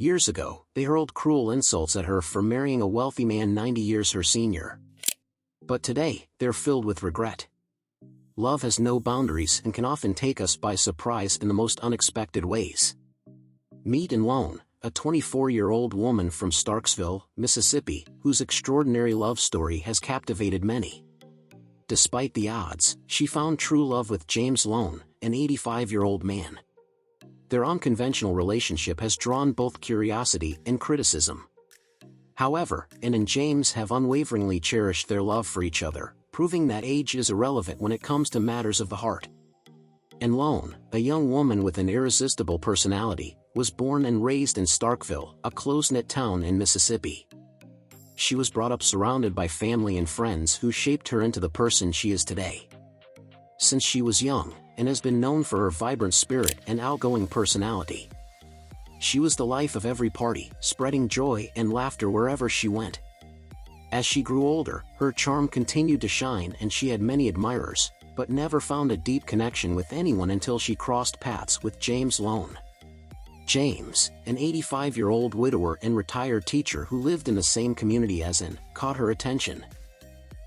Years ago, they hurled cruel insults at her for marrying a wealthy man 90 years her senior. But today, they're filled with regret. Love has no boundaries and can often take us by surprise in the most unexpected ways. Meet Lone, a 24-year-old woman from Starksville, Mississippi, whose extraordinary love story has captivated many. Despite the odds, she found true love with James Lone, an 85-year-old man. Their unconventional relationship has drawn both curiosity and criticism. However, Ann and James have unwaveringly cherished their love for each other, proving that age is irrelevant when it comes to matters of the heart. Ann Lone, a young woman with an irresistible personality, was born and raised in Starkville, a close-knit town in Mississippi. She was brought up surrounded by family and friends who shaped her into the person she is today. Since she was young, Ann has been known for her vibrant spirit and outgoing personality. She was the life of every party, spreading joy and laughter wherever she went. As she grew older, her charm continued to shine and she had many admirers, but never found a deep connection with anyone until she crossed paths with James Lone. James, an 85-year-old widower and retired teacher who lived in the same community as Ann, caught her attention.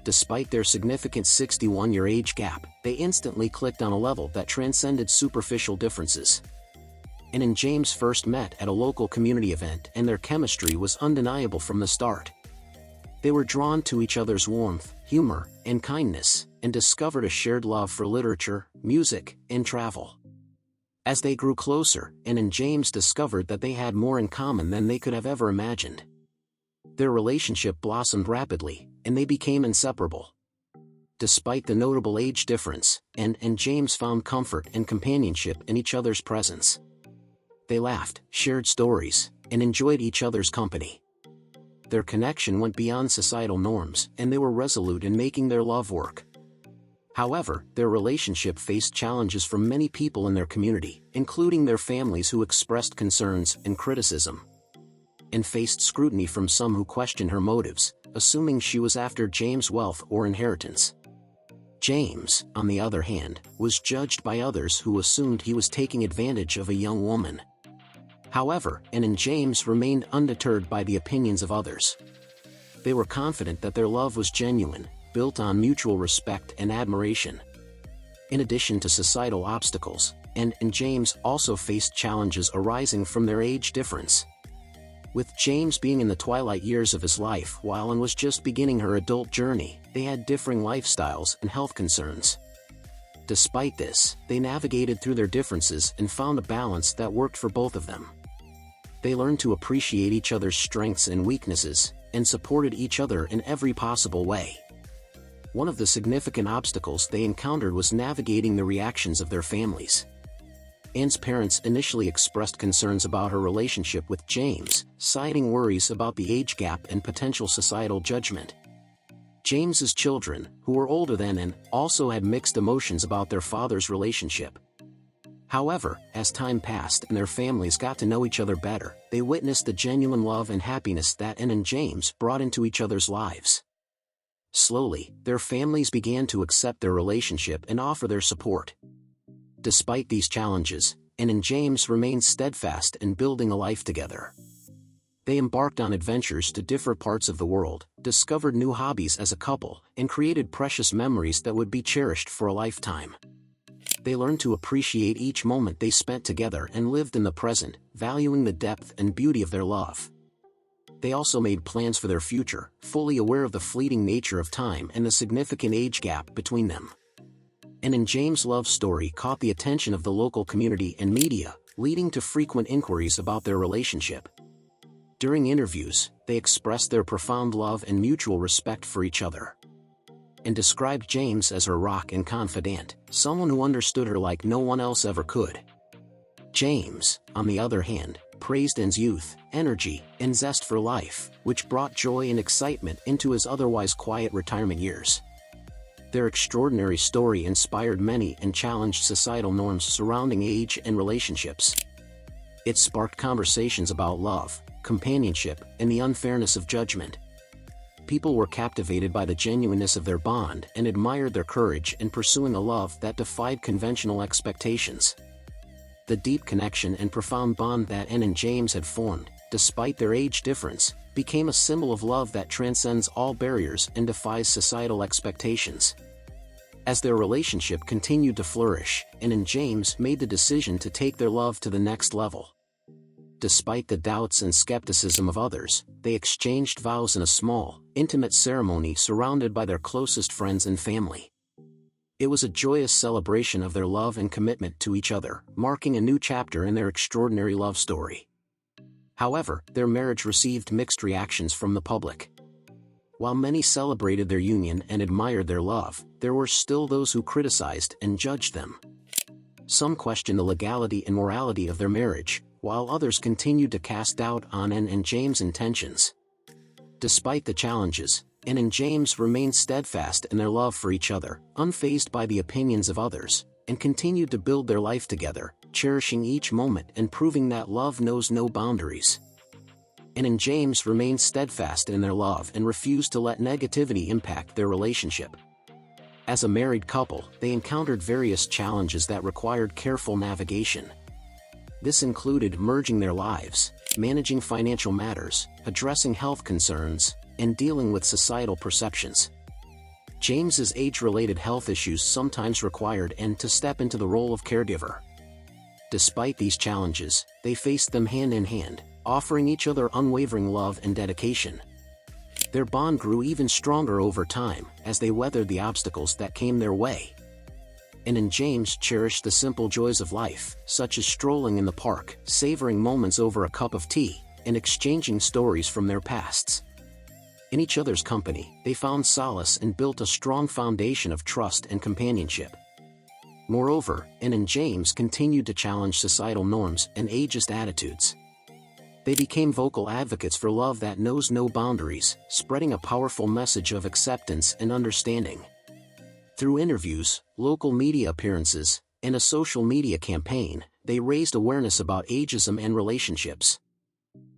Despite their significant 61-year age gap, they instantly clicked on a level that transcended superficial differences. Ann and James first met at a local community event and their chemistry was undeniable from the start. They were drawn to each other's warmth, humor, and kindness, and discovered a shared love for literature, music, and travel. As they grew closer, Ann and James discovered that they had more in common than they could have ever imagined. Their relationship blossomed rapidly, and they became inseparable. Despite the notable age difference, Ann and James found comfort and companionship in each other's presence. They laughed, shared stories, and enjoyed each other's company. Their connection went beyond societal norms, and they were resolute in making their love work. However, their relationship faced challenges from many people in their community, including their families who expressed concerns and criticism. And faced scrutiny from some who questioned her motives, assuming she was after James' wealth or inheritance. James, on the other hand, was judged by others who assumed he was taking advantage of a young woman. However, Ann and James remained undeterred by the opinions of others. They were confident that their love was genuine, built on mutual respect and admiration. In addition to societal obstacles, Ann and James also faced challenges arising from their age difference. With James being in the twilight years of his life while Ann was just beginning her adult journey, they had differing lifestyles and health concerns. Despite this, they navigated through their differences and found a balance that worked for both of them. They learned to appreciate each other's strengths and weaknesses, and supported each other in every possible way. One of the significant obstacles they encountered was navigating the reactions of their families. Ann's parents initially expressed concerns about her relationship with James, citing worries about the age gap and potential societal judgment. James's children, who were older than Ann, also had mixed emotions about their father's relationship. However, as time passed and their families got to know each other better, they witnessed the genuine love and happiness that Ann and James brought into each other's lives. Slowly, their families began to accept their relationship and offer their support. Despite these challenges, Ann and James remained steadfast in building a life together. They embarked on adventures to different parts of the world, discovered new hobbies as a couple, and created precious memories that would be cherished for a lifetime. They learned to appreciate each moment they spent together and lived in the present, valuing the depth and beauty of their love. They also made plans for their future, fully aware of the fleeting nature of time and the significant age gap between them. Ann and James' love story caught the attention of the local community and media, leading to frequent inquiries about their relationship. During interviews, they expressed their profound love and mutual respect for each other. And described James as her rock and confidant, someone who understood her like no one else ever could. James, on the other hand, praised Ann's youth, energy, and zest for life, which brought joy and excitement into his otherwise quiet retirement years. Their extraordinary story inspired many and challenged societal norms surrounding age and relationships. It sparked conversations about love, companionship, and the unfairness of judgment. People were captivated by the genuineness of their bond and admired their courage in pursuing a love that defied conventional expectations. The deep connection and profound bond that Ann and James had formed, despite their age difference, became a symbol of love that transcends all barriers and defies societal expectations. As their relationship continued to flourish, Anne and James made the decision to take their love to the next level. Despite the doubts and skepticism of others, they exchanged vows in a small, intimate ceremony surrounded by their closest friends and family. It was a joyous celebration of their love and commitment to each other, marking a new chapter in their extraordinary love story. However, their marriage received mixed reactions from the public. While many celebrated their union and admired their love, there were still those who criticized and judged them. Some questioned the legality and morality of their marriage, while others continued to cast doubt on Anne and James' intentions. Despite the challenges, Anne and James remained steadfast in their love for each other, unfazed by the opinions of others, and continued to build their life together, cherishing each moment and proving that love knows no boundaries. Anne and James remained steadfast in their love and refused to let negativity impact their relationship. As a married couple, they encountered various challenges that required careful navigation. This included merging their lives, managing financial matters, addressing health concerns, and dealing with societal perceptions. James's age-related health issues sometimes required Anne to step into the role of caregiver. Despite these challenges, they faced them hand in hand, offering each other unwavering love and dedication. Their bond grew even stronger over time as they weathered the obstacles that came their way. Anne and James cherished the simple joys of life, such as strolling in the park, savoring moments over a cup of tea, and exchanging stories from their pasts. In each other's company, they found solace and built a strong foundation of trust and companionship. Moreover, Anne and James continued to challenge societal norms and ageist attitudes. They became vocal advocates for love that knows no boundaries, spreading a powerful message of acceptance and understanding. Through interviews, local media appearances, and a social media campaign, they raised awareness about ageism and relationships.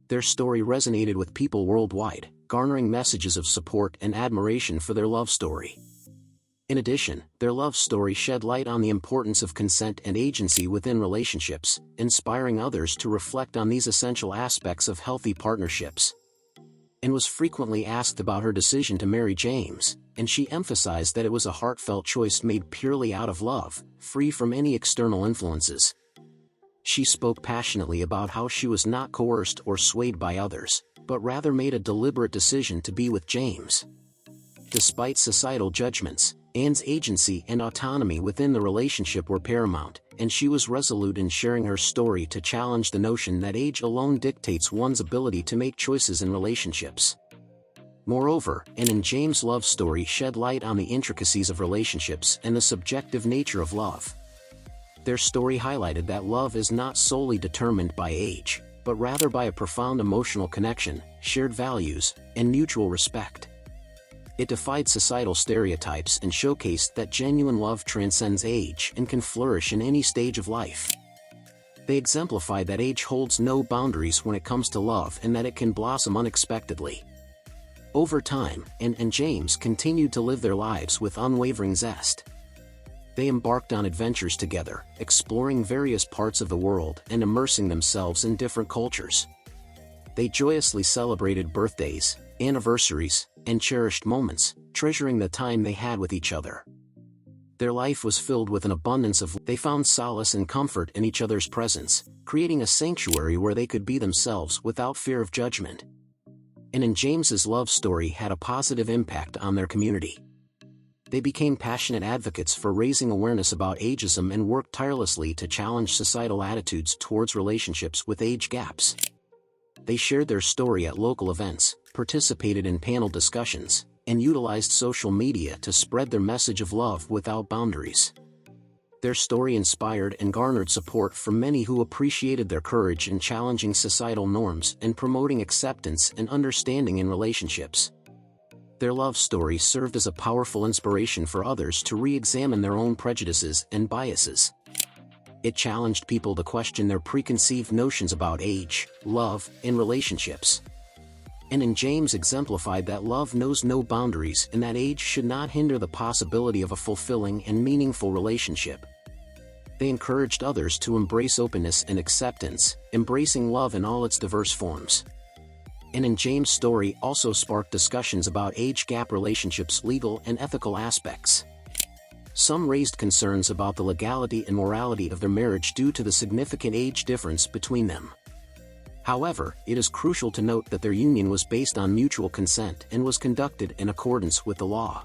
Their story resonated with people worldwide, garnering messages of support and admiration for their love story. In addition, their love story shed light on the importance of consent and agency within relationships, inspiring others to reflect on these essential aspects of healthy partnerships. Anne was frequently asked about her decision to marry James, and she emphasized that it was a heartfelt choice made purely out of love, free from any external influences. She spoke passionately about how she was not coerced or swayed by others, but rather made a deliberate decision to be with James. Despite societal judgments, Anne's agency and autonomy within the relationship were paramount, and she was resolute in sharing her story to challenge the notion that age alone dictates one's ability to make choices in relationships. Moreover, Anne and James' love story shed light on the intricacies of relationships and the subjective nature of love. Their story highlighted that love is not solely determined by age, but rather by a profound emotional connection, shared values, and mutual respect. It defied societal stereotypes and showcased that genuine love transcends age and can flourish in any stage of life. They exemplified that age holds no boundaries when it comes to love and that it can blossom unexpectedly. Over time, Anne and James continued to live their lives with unwavering zest. They embarked on adventures together, exploring various parts of the world and immersing themselves in different cultures. They joyously celebrated birthdays, anniversaries, and cherished moments, treasuring the time they had with each other. Their life was filled with an abundance of they found solace and comfort in each other's presence, creating a sanctuary where they could be themselves without fear of judgment. Anne and James's love story had a positive impact on their community. They became passionate advocates for raising awareness about ageism and worked tirelessly to challenge societal attitudes towards relationships with age gaps. They shared their story at local events, participated in panel discussions, and utilized social media to spread their message of love without boundaries. Their story inspired and garnered support from many who appreciated their courage in challenging societal norms and promoting acceptance and understanding in relationships. Their love story served as a powerful inspiration for others to re-examine their own prejudices and biases. It challenged people to question their preconceived notions about age, love, and relationships. Anne and James exemplified that love knows no boundaries and that age should not hinder the possibility of a fulfilling and meaningful relationship. they encouraged others to embrace openness and acceptance, embracing love in all its diverse forms. Anne and James' story also sparked discussions about age gap relationships' legal and ethical aspects. Some raised concerns about the legality and morality of their marriage due to the significant age difference between them. However, it is crucial to note that their union was based on mutual consent and was conducted in accordance with the law.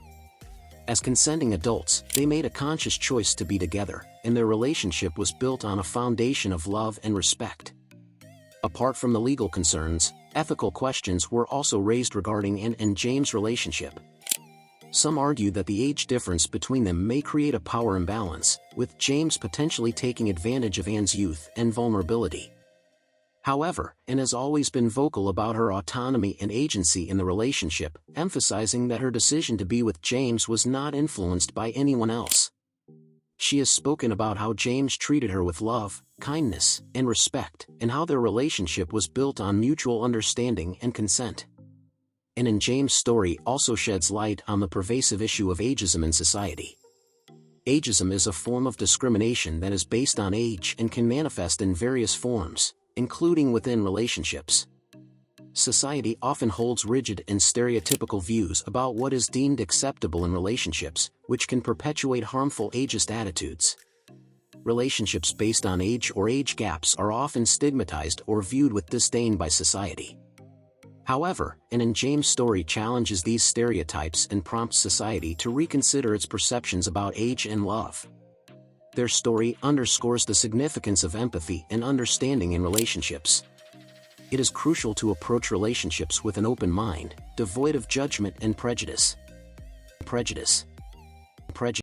As consenting adults, they made a conscious choice to be together, and their relationship was built on a foundation of love and respect. Apart from the legal concerns, ethical questions were also raised regarding Anne and James' relationship. Some argue that the age difference between them may create a power imbalance, with James potentially taking advantage of Anne's youth and vulnerability. However, Anne has always been vocal about her autonomy and agency in the relationship, emphasizing that her decision to be with James was not influenced by anyone else. She has spoken about how James treated her with love, kindness, and respect, and how their relationship was built on mutual understanding and consent. Anne and James' story also sheds light on the pervasive issue of ageism in society. Ageism is a form of discrimination that is based on age and can manifest in various forms, including within relationships. Society often holds rigid and stereotypical views about what is deemed acceptable in relationships, which can perpetuate harmful ageist attitudes. Relationships based on age or age gaps are often stigmatized or viewed with disdain by society. However, Anne and James' story challenges these stereotypes and prompts society to reconsider its perceptions about age and love. Their story underscores the significance of empathy and understanding in relationships. It is crucial to approach relationships with an open mind, devoid of judgment and prejudice.